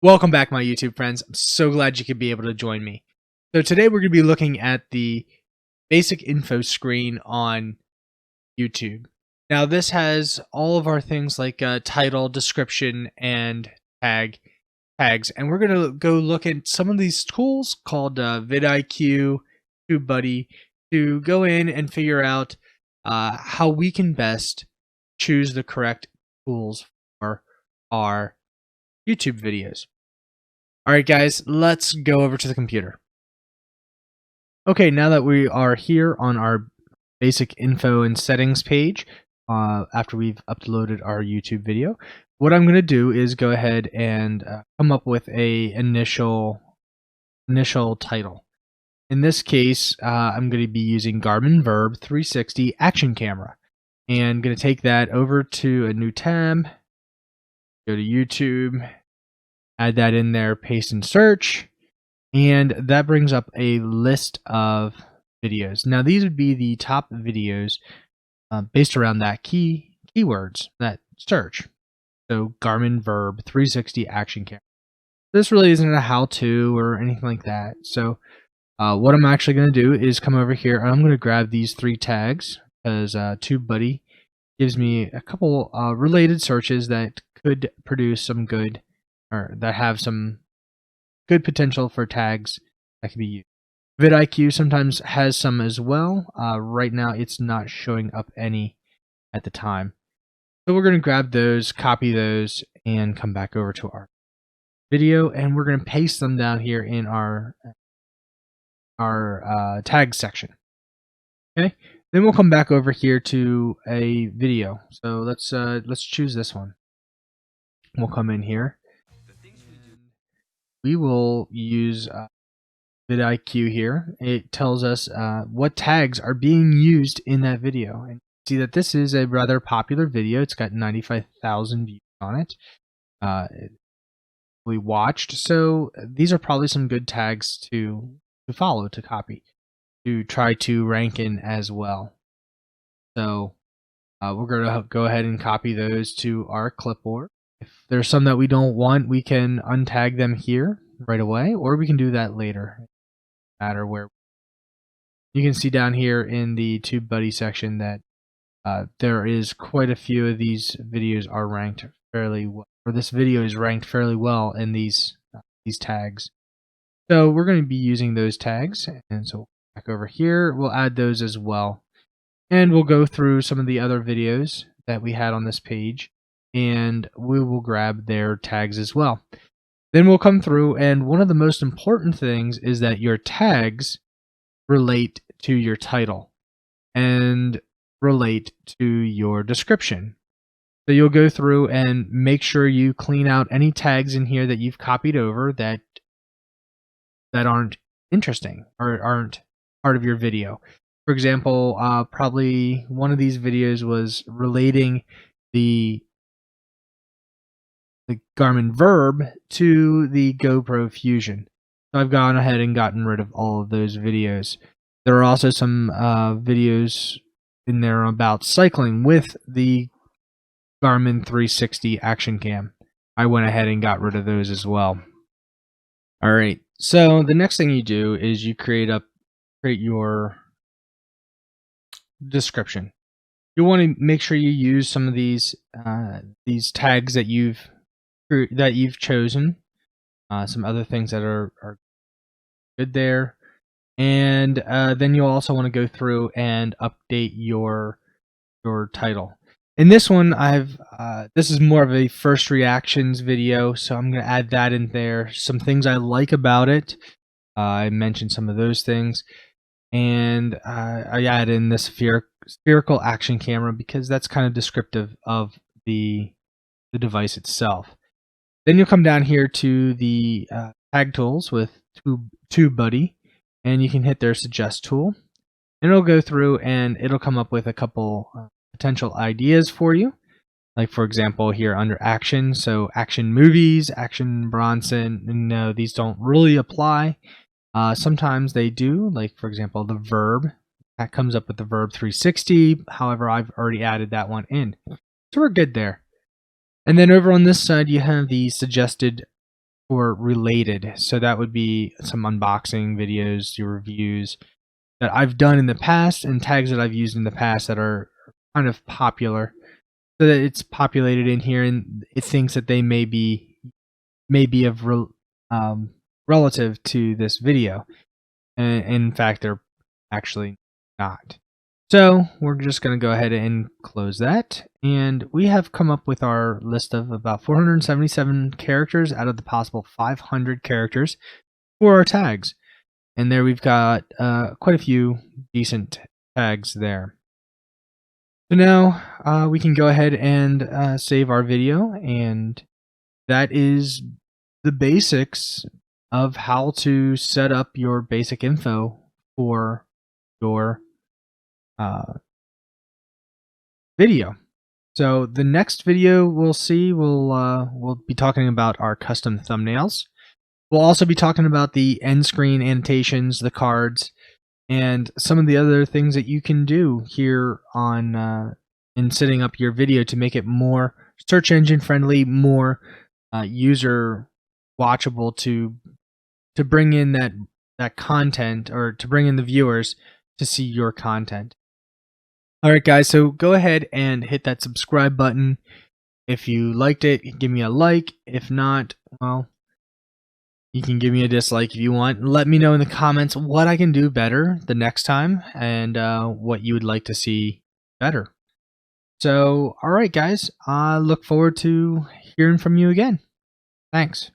Welcome back, my YouTube friends. I'm so glad you could be able to join me. So today we're going to be looking at the basic info screen on YouTube. Now this has all of our things like title, description, and tags, and we're going to go look at some of these tools called vidIQ, TubeBuddy, to go in and figure out how we can best choose the correct tools for our YouTube videos. Alright guys, let's go over to the computer. Okay, now that we are here on our basic info and settings page, after we've uploaded our YouTube video, what I'm going to do is go ahead and come up with a initial title. In this case, I'm going to be using Garmin Verb 360 Action Camera, and going to take that over to a new tab, go to YouTube, add that in there, paste and search, and that brings up a list of videos. Now these would be the top videos based around that keywords, that search. So Garmin Verb 360 Action Camera. This really isn't a how-to or anything like that. So what I'm actually going to do is come over here and I'm going to grab these three tags because TubeBuddy gives me a couple related searches that could produce some good, or that have some good potential for tags that can be used. vidIQ sometimes has some as well. Right now it's not showing up any at the time. So we're going to grab those, copy those, and come back over to our video, and we're going to paste them down here in our tag section. Okay, then we'll come back over here to a video. So let's choose this one. We'll come in here. We will use vidIQ here. It tells us what tags are being used in that video. And see that this is a rather popular video. It's got 95,000 views on it. We watched, so these are probably some good tags to follow, to copy, to try to rank in as well. So we're going to go ahead and copy those to our clipboard. If there's some that we don't want, we can untag them here right away, or we can do that later. No matter where. You can see down here in the TubeBuddy section that there is quite a few of these videos are ranked fairly well, or this video is ranked fairly well in these tags. So we're going to be using those tags, and so back over here, we'll add those as well. And we'll go through some of the other videos that we had on this page, and we will grab their tags as well. Then we'll come through, and one of the most important things is that your tags relate to your title and relate to your description. So you'll go through and make sure you clean out any tags in here that you've copied over that aren't interesting or aren't part of your video. For example, probably one of these videos was relating the Garmin Verb to the GoPro Fusion. So I've gone ahead and gotten rid of all of those videos. There are also some videos in there about cycling with the Garmin 360 Action Cam. I went ahead and got rid of those as well. Alright, so the next thing you do is you create your description. You want to make sure you use some of these tags that you've chosen, some other things that are good there, and then you'll also want to go through and update your title. In this one, this is more of a first reactions video, so I'm going to add that in there. Some things I like about it. I mentioned some of those things, and I add in this spherical action camera because that's kind of descriptive of the device itself. Then you'll come down here to the tag tools with TubeBuddy, and you can hit their suggest tool, and it'll go through and it'll come up with a couple potential ideas for you. Like for example here under action, so action movies, action Bronson. No, these don't really apply. Sometimes they do, like for example the Verb, that comes up with the Verb 360. However, I've already added that one in, so we're good there. And then over on this side you have the suggested for related. So that would be some unboxing videos, your reviews that I've done in the past, and tags that I've used in the past that are kind of popular. So that it's populated in here, and it thinks that they may be of relative to this video. And in fact, they're actually not. So we're just going to go ahead and close that. And we have come up with our list of about 477 characters out of the possible 500 characters for our tags. And there we've got quite a few decent tags there. So now we can go ahead and save our video, and that is the basics of how to set up your basic info for your video. So the next video we'll see, we'll be talking about our custom thumbnails. We'll also be talking about the end screen annotations, the cards, and some of the other things that you can do here on in setting up your video to make it more search engine friendly, more user watchable, to bring in that content, or to bring in the viewers to see your content. Alright guys, so go ahead and hit that subscribe button. If you liked it, give me a like. If not, well, you can give me a dislike if you want. Let me know in the comments what I can do better the next time, and what you would like to see better. So, alright guys, I look forward to hearing from you again. Thanks.